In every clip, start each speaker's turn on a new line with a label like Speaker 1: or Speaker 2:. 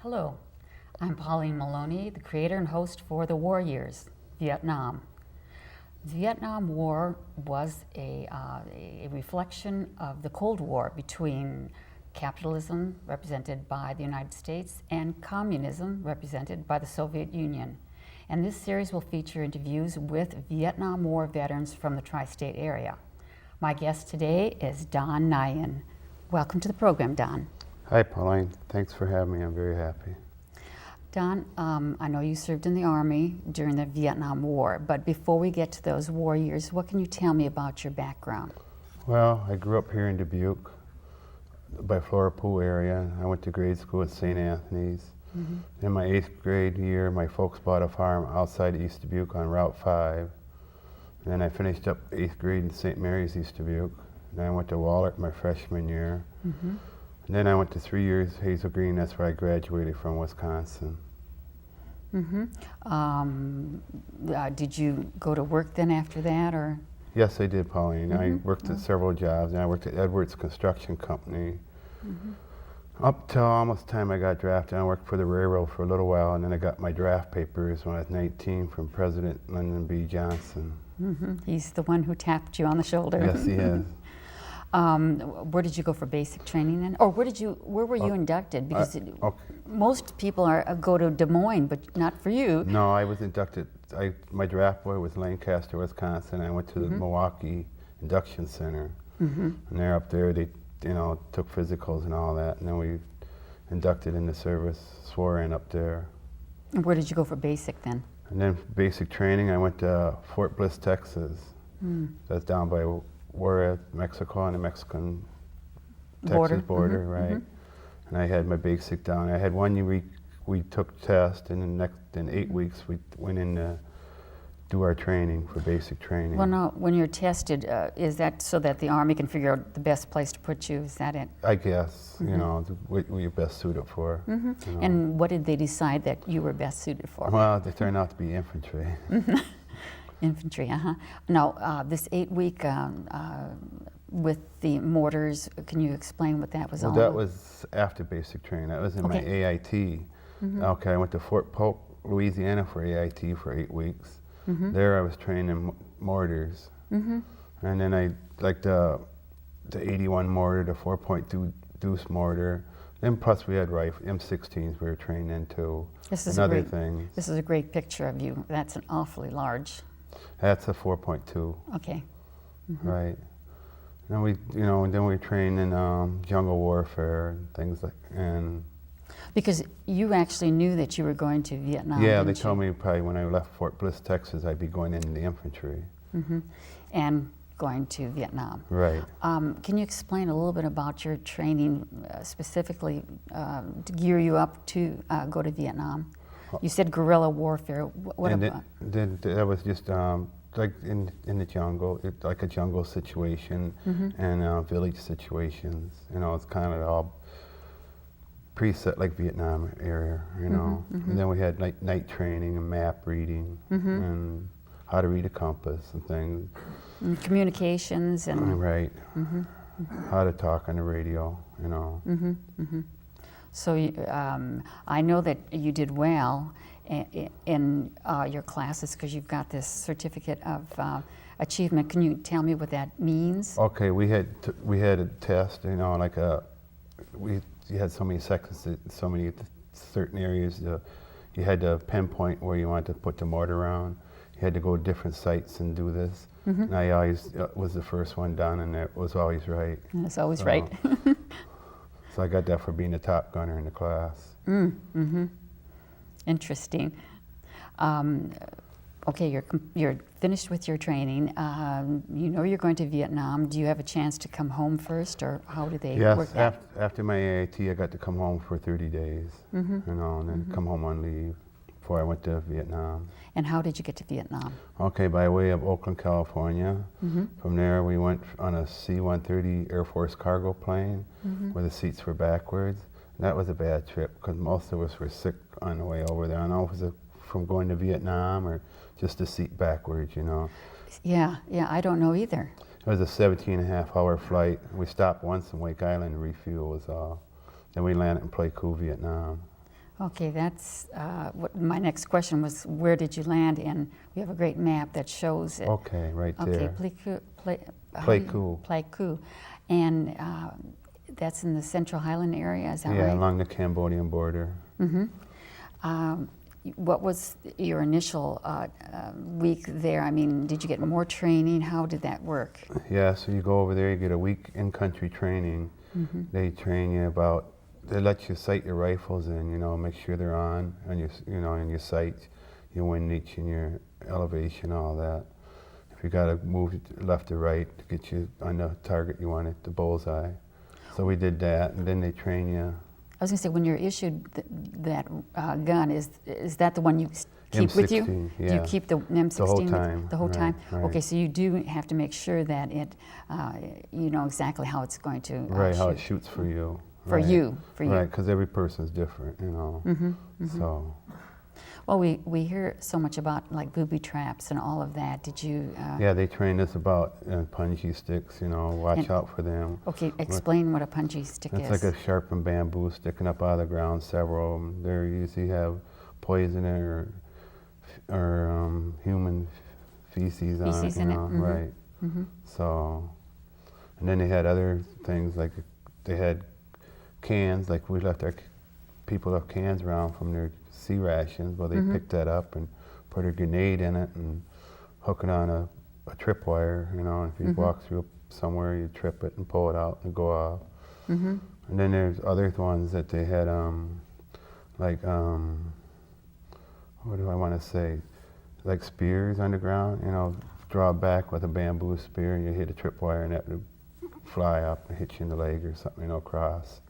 Speaker 1: Hello, I'm Pauline Maloney, the creator and host for The War Years, Vietnam. The Vietnam War was a reflection of the Cold War between capitalism, represented by the United States, and communism, represented by the Soviet Union. And this series will feature interviews with Vietnam War veterans from the tri-state area. My guest today is Don Neyen. Welcome to the program, Don.
Speaker 2: Hi, Pauline. Thanks for having me. I'm very happy.
Speaker 1: Don, I know you served in the Army during the Vietnam War, but before we get to those war years, what can you tell me about your background?
Speaker 2: Well, I grew up here in Dubuque, by Flora Pool area. I went to grade school at St. Anthony's. In my 8th grade year, my folks bought a farm outside East Dubuque on Route 5. And then I finished up 8th grade in St. Mary's, East Dubuque. Then I went to Wahlert my freshman year. And then I went to 3 years Hazel Green. That's where I graduated from, Wisconsin.
Speaker 1: Did you go to work then after that, or?
Speaker 2: Yes, I did, Pauline. I worked at several jobs, and I worked at Edwards Construction Company. Up till almost the time I got drafted, I worked for the railroad for a little while, and then I got my draft papers when I was 19 from President Lyndon B. Johnson.
Speaker 1: He's the one who tapped you on the shoulder.
Speaker 2: Yes, he is.
Speaker 1: Where did you go for basic training then? Or where were you inducted? Because most people go to Des Moines, but not for you.
Speaker 2: No, I was inducted. My draft boy was Lancaster, Wisconsin. I went to the Milwaukee Induction Center. And they're up there, they took physicals and all that. And then we inducted in the service, swore in up there.
Speaker 1: And where did you go for basic then?
Speaker 2: And then basic training, I went to Fort Bliss, Texas. That's down by Juarez, Mexico, on the Mexican-Texas border, right? And I had my basic down. I had 1 week we took tests, and in 8 weeks we went in to do our training for basic training.
Speaker 1: Well, no, when you're tested, is that so that the Army can figure out the best place to put you? Is that it?
Speaker 2: I guess, what you're best suited for.
Speaker 1: And what did they decide that you were best suited for?
Speaker 2: Well, they turned out to be infantry.
Speaker 1: Infantry, Now, this 8-week with the mortars, can you explain what that was all
Speaker 2: That
Speaker 1: about?
Speaker 2: was after basic training. That was in my AIT. Okay, I went to Fort Polk, Louisiana for AIT for 8 weeks. There I was trained in mortars. And then I liked the 81 mortar, the 4.2 deuce mortar. Then plus we had rifle, M16s we were trained into.
Speaker 1: This is a great picture of you. That's an awfully large.
Speaker 2: That's a 4.2.
Speaker 1: Okay.
Speaker 2: Right. And then we trained in jungle warfare and things and.
Speaker 1: Because you actually knew that you were going to Vietnam.
Speaker 2: Yeah, they told me probably when I left Fort Bliss, Texas, I'd be going into the infantry.
Speaker 1: And going to Vietnam.
Speaker 2: Right.
Speaker 1: Can you explain a little bit about your training specifically to gear you up to go to Vietnam? You said guerrilla warfare. What about?
Speaker 2: That was just like in the jungle, like a jungle situation and village situations. It's kind of all preset like Vietnam area, And then we had night training and map reading and how to read a compass and things.
Speaker 1: And communications and.
Speaker 2: Right. How to talk on the radio,
Speaker 1: So I know that you did well in your classes because you've got this certificate of achievement. Can you tell me what that means?
Speaker 2: Okay, we had a test, you had so many seconds, so many certain areas. You had to pinpoint where you wanted to put the mortar around. You had to go to different sites and do this. And I always was the first one done, and it was always right.
Speaker 1: It's always right.
Speaker 2: So I got that for being the top gunner in the class.
Speaker 1: Interesting. Okay, you're finished with your training. You're going to Vietnam. Do you have a chance to come home first, or how do they work that?
Speaker 2: Yes, after my AIT, I got to come home for 30 days, and then come home on leave before I went to Vietnam.
Speaker 1: And how did you get to Vietnam?
Speaker 2: Okay, by way of Oakland, California. From there, we went on a C-130 Air Force cargo plane where the seats were backwards. And that was a bad trip because most of us were sick on the way over there. I don't know if it was from going to Vietnam or just the seat backwards,
Speaker 1: Yeah, I don't know either.
Speaker 2: It was a 17.5-hour flight. We stopped once in Wake Island to refuel was all. Then we landed in Pleiku, Vietnam.
Speaker 1: Okay, that's what my next question was. Where did you land? And we have a great map that shows it.
Speaker 2: Okay, right
Speaker 1: Okay,
Speaker 2: there. Pleiku.
Speaker 1: Pleiku, and that's in the Central Highland area. Is that
Speaker 2: Yeah,
Speaker 1: right?
Speaker 2: along the Cambodian border.
Speaker 1: What was your initial week there? I mean, did you get more training? How did that work?
Speaker 2: Yeah, so you go over there, you get a week in-country training. They train you about, they let you sight your rifles in, you know, make sure they're on your, you know, in your sight, your windage and your elevation, all that. If you got to move left to right to get you on the target you want it, the bullseye. So we did that, and then they train you.
Speaker 1: I was going to say, when you're issued that gun, is that the one you keep with you?
Speaker 2: M16,
Speaker 1: Do you
Speaker 2: yeah.
Speaker 1: keep the M16
Speaker 2: The whole
Speaker 1: with-
Speaker 2: time,
Speaker 1: the whole
Speaker 2: right,
Speaker 1: time?
Speaker 2: right.
Speaker 1: Okay, so you do have to make sure that it, you know exactly how it's going to
Speaker 2: Right, how
Speaker 1: shoot.
Speaker 2: it shoots for you.
Speaker 1: For
Speaker 2: right.
Speaker 1: you, for you.
Speaker 2: Right, because every person's different, you know. So,
Speaker 1: Well, we hear so much about like booby traps and all of that. Did you?
Speaker 2: yeah, they trained us about punji sticks, you know, watch
Speaker 1: And-
Speaker 2: out for them.
Speaker 1: Okay, explain what a punji stick
Speaker 2: It's
Speaker 1: is.
Speaker 2: like a sharpened bamboo sticking up out of the ground, several of them. They usually have poison or human feces on it,
Speaker 1: Feces
Speaker 2: you
Speaker 1: in it,
Speaker 2: know, right. So, and then they had other things like they had cans, like we left our people left cans around from their sea rations. Well, they picked that up and put a grenade in it and hook it on a tripwire, you know, and if you walk through somewhere, you trip it and pull it out and go off. And then there's other ones that they had, like, what do I want to say? Like spears underground, you know, draw back with a bamboo spear and you hit a tripwire and that would fly up and hit you in the leg or something, you know, across.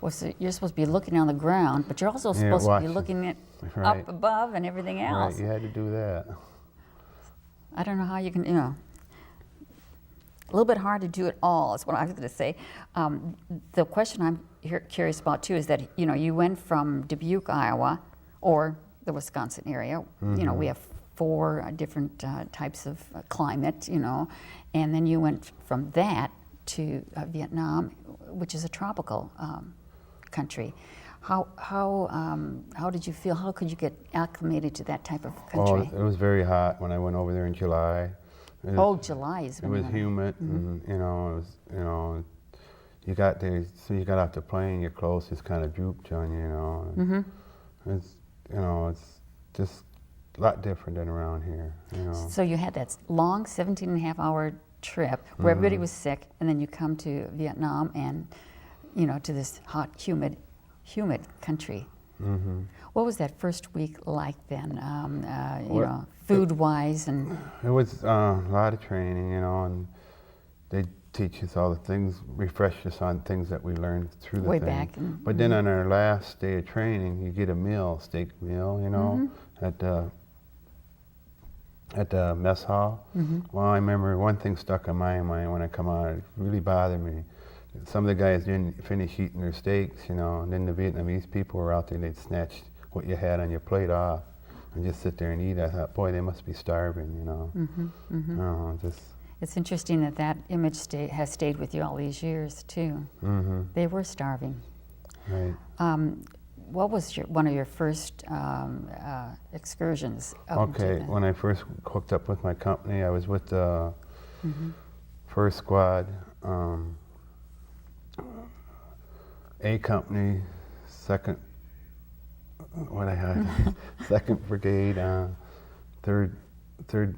Speaker 1: Well, so you're supposed to be looking on the ground, but you're also
Speaker 2: Yeah,
Speaker 1: supposed to be
Speaker 2: watching.
Speaker 1: looking at
Speaker 2: Right.
Speaker 1: up above and everything else.
Speaker 2: Right, you had to do that.
Speaker 1: I don't know how you can, you know, a little bit hard to do it all, is what I was going to say. The question I'm curious about, too, is that, you know, you went from Dubuque, Iowa, or the Wisconsin area. You know, we have 4 different types of climate, you know, and then you went from that to Vietnam, which is a tropical country. How did you feel? How could you get acclimated to that type of country?
Speaker 2: Oh, it was very hot when I went over there in July. It was,
Speaker 1: July is
Speaker 2: it
Speaker 1: when
Speaker 2: was
Speaker 1: you went.
Speaker 2: humid, and you know, it was, you know, you got there, so you got off the plane, your clothes just kind of drooped on you, you know. And it's, you know, it's just a lot different than around here, you know.
Speaker 1: So you had that long 17-and-a-half-hour trip where everybody was sick, and then you come to Vietnam and, you know, to this hot, humid country. What was that first week like then, you know, food-wise? And
Speaker 2: It was a lot of training, you know, and they teach us all the things, refresh us on things that we learned through the
Speaker 1: Way
Speaker 2: thing.
Speaker 1: back,
Speaker 2: But then on our last day of training, you get a meal, steak meal, you know, at the mess hall. Well, I remember one thing stuck in my mind when I come out. It really bothered me. Some of the guys didn't finish eating their steaks, you know, and then the Vietnamese people were out there, they'd snatch what you had on your plate off and just sit there and eat. I thought, boy, they must be starving, you know. Just.
Speaker 1: it's interesting that that image has stayed with you all these years, too. They were starving.
Speaker 2: Right.
Speaker 1: What was one of your first excursions? Up into
Speaker 2: Okay,
Speaker 1: the-
Speaker 2: when I first hooked up with my company, I was with the first squad, A company, second, what I had, second brigade, third